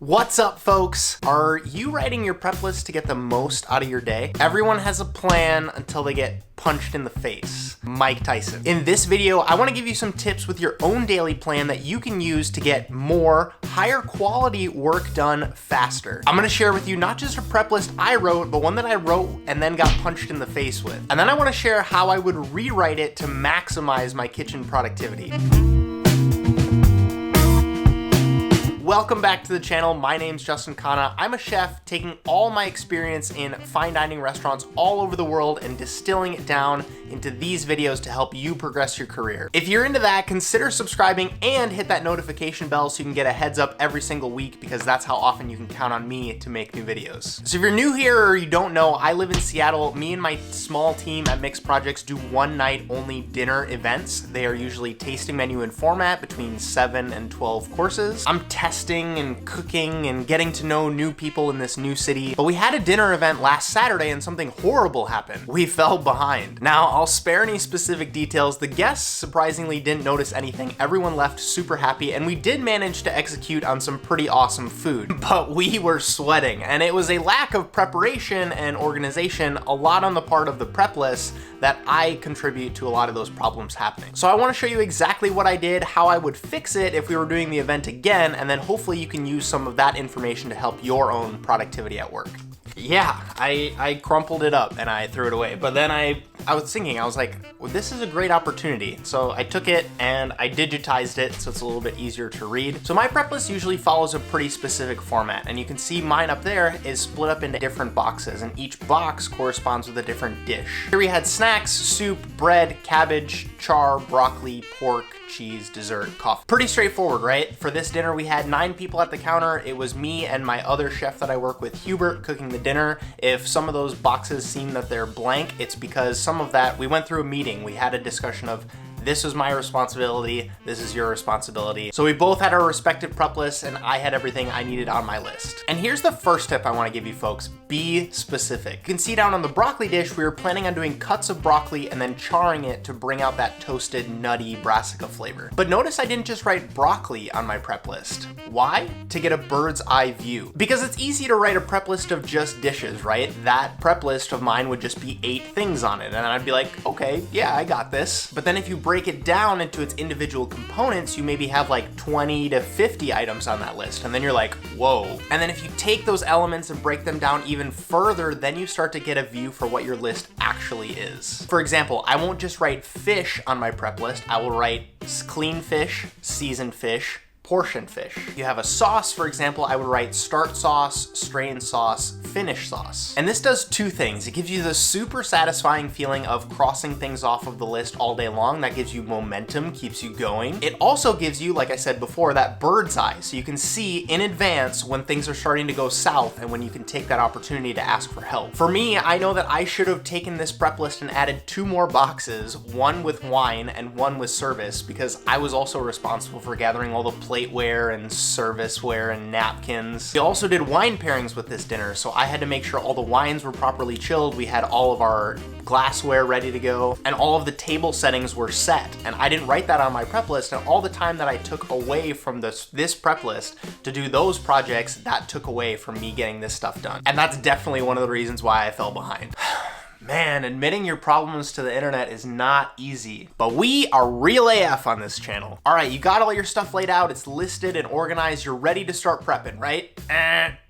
What's up, folks? Are you writing your prep list to get the most out of your day? Everyone has a plan until they get punched in the face. Mike Tyson. In this video, I want to give you some tips with your own daily plan that you can use to get more higher quality work done faster. I'm going to share with you not just a prep list I wrote, but one that I wrote and then got punched in the face with. And then I want to share how I would rewrite it to maximize my kitchen productivity. Welcome back to the channel. My name's Justin Khanna. I'm a chef taking all my experience in fine dining restaurants all over the world and distilling it down into these videos to help you progress your career. If you're into that, consider subscribing and hit that notification bell so you can get a heads up every single week, because that's how often you can count on me to make new videos. So if you're new here or you don't know, I live in Seattle. Me and my small team at Mixed Projects do one night only dinner events. They are usually tasting menu and format between 7 and 12 courses. I'm testing and cooking and getting to know new people in this new city. But we had a dinner event last Saturday and something horrible happened. We fell behind. Now, I'll spare any specific details. The guests surprisingly didn't notice anything. Everyone left super happy, and we did manage to execute on some pretty awesome food. But we were sweating, and it was a lack of preparation and organization, a lot on the part of the prep list, that I contribute to a lot of those problems happening. So I want to show you exactly what I did, how I would fix it if we were doing the event again, and then hopefully you can use some of that information to help your own productivity at work. Yeah, I crumpled it up and I threw it away. But then I was thinking, I was like, well, this is a great opportunity. So I took it and I digitized it so it's a little bit easier to read. So my prep list usually follows a pretty specific format, and you can see mine up there is split up into different boxes, and each box corresponds with a different dish. Here we had snacks, soup, bread, cabbage, char, broccoli, pork, cheese, dessert, coffee. Pretty straightforward, right? For this dinner, we had 9 people at the counter. It was me and my other chef that I work with, Hubert, cooking the dinner. If some of those boxes seem that they're blank, it's because some of that, we went through a meeting. We had a discussion of, this is my responsibility, this is your responsibility. So we both had our respective prep lists, and I had everything I needed on my list. And here's the first tip I want to give you folks: be specific. You can see down on the broccoli dish, we were planning on doing cuts of broccoli and then charring it to bring out that toasted, nutty brassica flavor. But notice I didn't just write broccoli on my prep list. Why? To get a bird's eye view. Because it's easy to write a prep list of just dishes, right? That prep list of mine would just be 8 things on it, and I'd be like, okay, yeah, I got this. But then if you break it down into its individual components, you maybe have like 20 to 50 items on that list, and then you're like, whoa. And then if you take those elements and break them down even further, then you start to get a view for what your list actually is. For example, I won't just write fish on my prep list. I will write clean fish, seasoned fish, portion fish. If you have a sauce, for example, I would write start sauce, strain sauce, finish sauce. And this does 2 things. It gives you the super satisfying feeling of crossing things off of the list all day long. That gives you momentum, keeps you going. It also gives you, like I said before, that bird's eye, so you can see in advance when things are starting to go south and when you can take that opportunity to ask for help. For me, I know that I should have taken this prep list and added 2 more boxes, one with wine and one with service, because I was also responsible for gathering all the plateware and serviceware and napkins. We also did wine pairings with this dinner, so I had to make sure all the wines were properly chilled. We had all of our glassware ready to go, and all of the table settings were set. And I didn't write that on my prep list, and all the time that I took away from this prep list to do those projects, that took away from me getting this stuff done. And that's definitely one of the reasons why I fell behind. Man, admitting your problems to the internet is not easy, but we are real AF on this channel. All right, you got all your stuff laid out, it's listed and organized, you're ready to start prepping, right?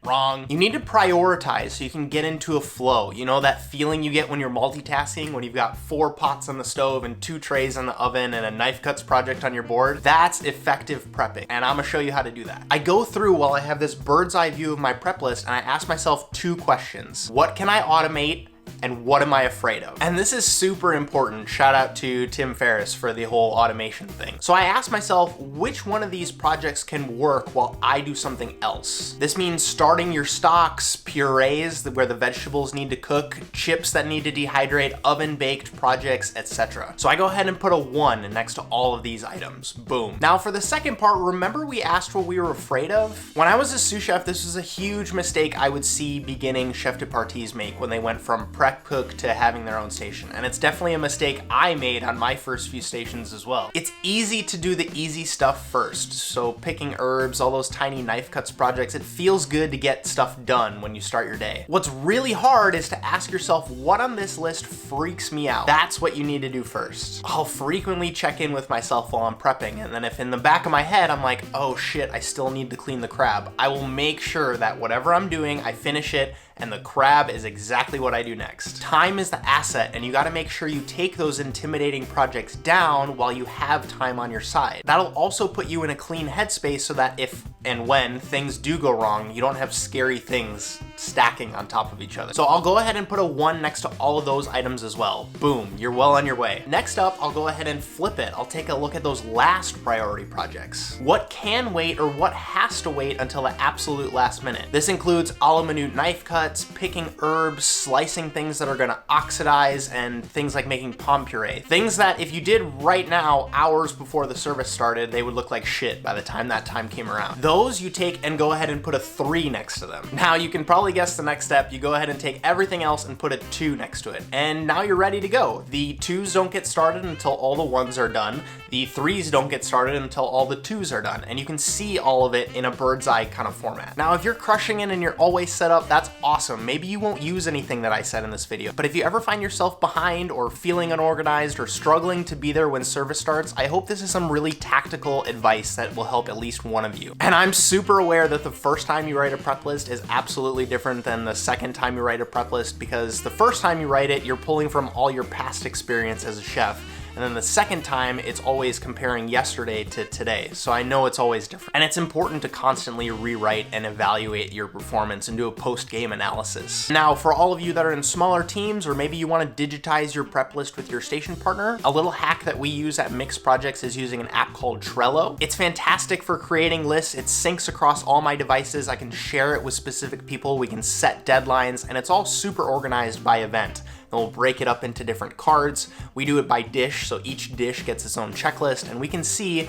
Wrong. You need to prioritize so you can get into a flow. You know that feeling you get when you're multitasking, when you've got 4 pots on the stove and 2 trays in the oven and a knife cuts project on your board? That's effective prepping, and I'm gonna show you how to do that. I go through while I have this bird's eye view of my prep list, and I ask myself 2 questions. What can I automate? And what am I afraid of? And this is super important. Shout out to Tim Ferriss for the whole automation thing. So I asked myself, which one of these projects can work while I do something else? This means starting your stocks, purees where the vegetables need to cook, chips that need to dehydrate, oven baked projects, etc. So I go ahead and put a 1 next to all of these items. Boom. Now for the second part, remember we asked what we were afraid of? When I was a sous chef, this was a huge mistake I would see beginning chef de parties make when they went from prep prep cook to having their own station. And it's definitely a mistake I made on my first few stations as well. It's easy to do the easy stuff first. So picking herbs, all those tiny knife cuts projects, it feels good to get stuff done when you start your day. What's really hard is to ask yourself, what on this list freaks me out? That's what you need to do first. I'll frequently check in with myself while I'm prepping, and then if in the back of my head I'm like, oh shit, I still need to clean the crab, I will make sure that whatever I'm doing, I finish it, and the crab is exactly what I do next. Time is the asset, and you gotta make sure you take those intimidating projects down while you have time on your side. That'll also put you in a clean headspace so that if and when things do go wrong, you don't have scary things stacking on top of each other. So I'll go ahead and put a 1 next to all of those items as well. Boom, you're well on your way. Next up, I'll go ahead and flip it. I'll take a look at those last priority projects. What can wait or what has to wait until the absolute last minute? This includes a la minute knife cuts, picking herbs, slicing things that are gonna oxidize, and things like making pomme puree. Things that if you did right now, hours before the service started, they would look like shit by the time that time came around. Those you take and go ahead and put a 3 next to them. Now you can probably guess the next step. You go ahead and take everything else and put a 2 next to it. And now you're ready to go. The 2s don't get started until all the 1s are done. The 3s don't get started until all the 2s are done. And you can see all of it in a bird's eye kind of format. Now, if you're crushing it and you're always set up, that's awesome. Maybe you won't use anything that I said in this video, but if you ever find yourself behind or feeling unorganized or struggling to be there when service starts, I hope this is some really tactical advice that will help at least one of you. And I'm super aware that the first time you write a prep list is absolutely different than the second time you write a prep list, because the first time you write it, you're pulling from all your past experience as a chef. And then the second time, it's always comparing yesterday to today. So I know it's always different. And it's important to constantly rewrite and evaluate your performance and do a post-game analysis. Now, for all of you that are in smaller teams, or maybe you want to digitize your prep list with your station partner, a little hack that we use at Mix Projects is using an app called Trello. It's fantastic for creating lists. It syncs across all my devices. I can share it with specific people. We can set deadlines, and it's all super organized by event. And we'll break it up into different cards. We do it by dish, so each dish gets its own checklist, and we can see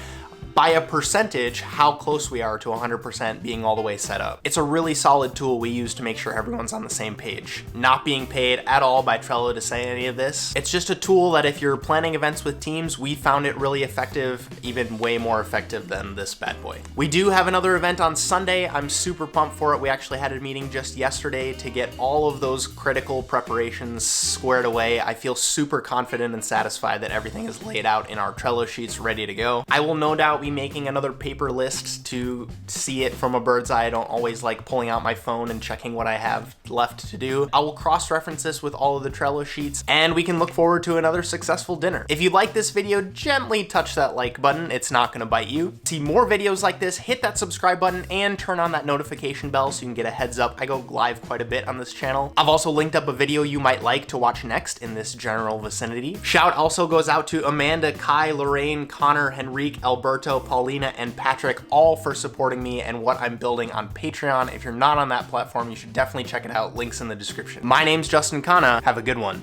by a percentage how close we are to 100% being all the way set up. It's a really solid tool we use to make sure everyone's on the same page. Not being paid at all by Trello to say any of this. It's just a tool that if you're planning events with teams, we found it really effective, even way more effective than this bad boy. We do have another event on Sunday. I'm super pumped for it. We actually had a meeting just yesterday to get all of those critical preparations squared away. I feel super confident and satisfied that everything is laid out in our Trello sheets ready to go. I will no doubt be making another paper list to see it from a bird's eye. I don't always like pulling out my phone and checking what I have left to do. I will cross-reference this with all of the Trello sheets, and we can look forward to another successful dinner. If you like this video, gently touch that like button. It's not gonna bite you. To see more videos like this, hit that subscribe button and turn on that notification bell so you can get a heads up. I go live quite a bit on this channel. I've also linked up a video you might like to watch next in this general vicinity. Shout also goes out to Amanda, Kai, Lorraine, Connor, Henrique, Alberto, Paulina, and Patrick, all for supporting me and what I'm building on Patreon. If you're not on that platform, you should definitely check it out. Links in the description. My name's Justin Khanna. Have a good one.